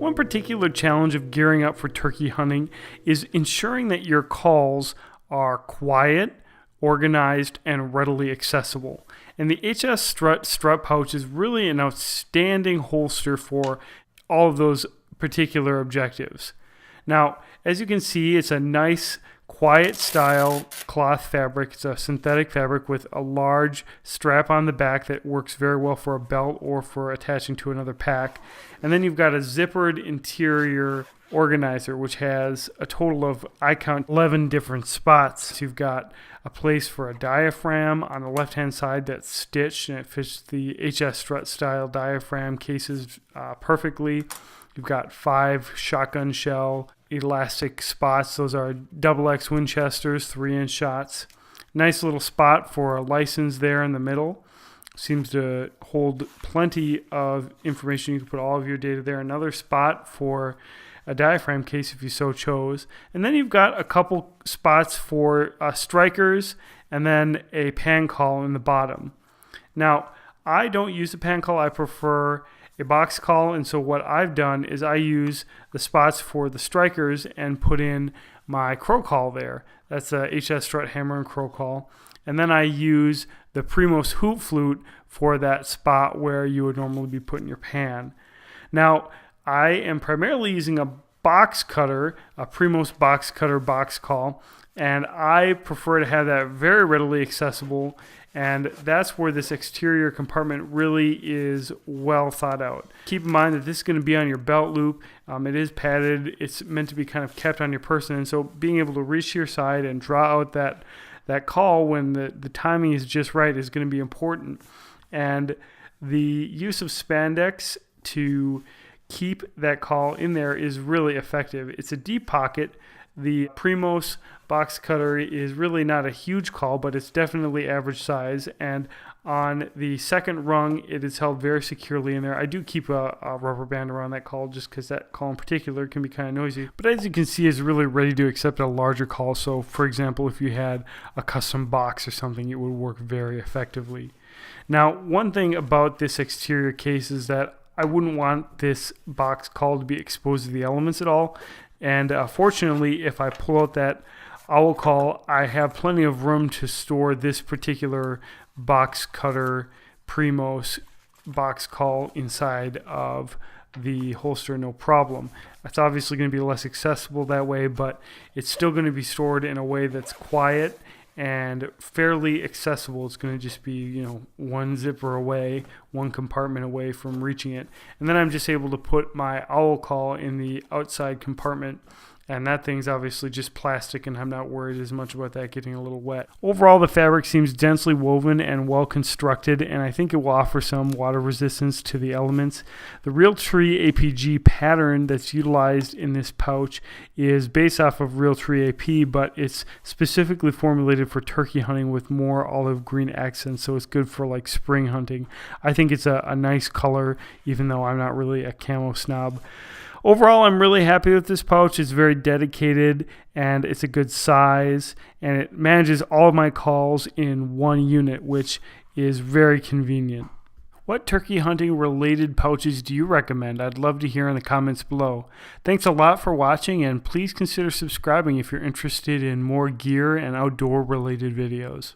One particular challenge of gearing up for turkey hunting is ensuring that your calls are quiet, organized, and readily accessible. And the HS Strut pouch is really an outstanding holster for all of those particular objectives. Now, as you can see, it's a nice, quiet style cloth fabric. It's a synthetic fabric with a large strap on the back that works very well for a belt or for attaching to another pack. And then you've got a zippered interior organizer, which has a total of, I count, 11 different spots. You've got a place for a diaphragm on the left-hand side that's stitched, and it fits the HS Strut style diaphragm cases perfectly. You've got 5 shotgun shell elastic spots. Those are XX Winchesters, 3-inch shots. Nice little spot for a license there in the middle. Seems to hold plenty of information. You can put all of your data there. Another spot for a diaphragm case if you so chose. And then you've got a couple spots for strikers and then a pan call in the bottom. Now, I don't use a pan call. I prefer a box call, and so what I've done is I use the spots for the strikers and put in my crow call there. That's a HS Strut Hammerin Crow call. And then I use the Primos Hoot Flute for that spot where you would normally be putting your pan. Now, I am primarily using a box cutter, a Primos Box Cutter box call, and I prefer to have that very readily accessible, and that's where this exterior compartment really is well thought out. Keep in mind that this is going to be on your belt loop. It is padded. It's meant to be kind of kept on your person, and so being able to reach to your side and draw out that call when the timing is just right is going to be important. And the use of spandex to keep that call in there is really effective. It's a deep pocket. The Primos Box Cutter is really not a huge call, but it's definitely average size. And on the second rung, it is held very securely in there. I do keep a rubber band around that call just because that call in particular can be kind of noisy. But as you can see, it's really ready to accept a larger call. So, for example, if you had a custom box or something, it would work very effectively. Now, one thing about this exterior case is that I wouldn't want this box call to be exposed to the elements at all. And fortunately, if I pull out that owl call, I have plenty of room to store this particular box cutter Primos box call inside of the holster, no problem. It's obviously going to be less accessible that way, but it's still going to be stored in a way that's quiet and fairly accessible. It's going to just be, one zipper away, one compartment away from reaching it. And then I'm just able to put my owl call in the outside compartment, and that thing's obviously just plastic, and I'm not worried as much about that getting a little wet. Overall, the fabric seems densely woven and well constructed, and I think it will offer some water resistance to the elements. The Realtree APG pattern that's utilized in this pouch is based off of Realtree AP, but it's specifically formulated for turkey hunting with more olive green accents, so it's good for like spring hunting. I think it's a nice color, even though I'm not really a camo snob. Overall, I'm really happy with this pouch. It's very dedicated, and it's a good size, and it manages all of my calls in one unit, which is very convenient. What turkey hunting related pouches do you recommend? I'd love to hear in the comments below. Thanks a lot for watching, and please consider subscribing if you're interested in more gear and outdoor related videos.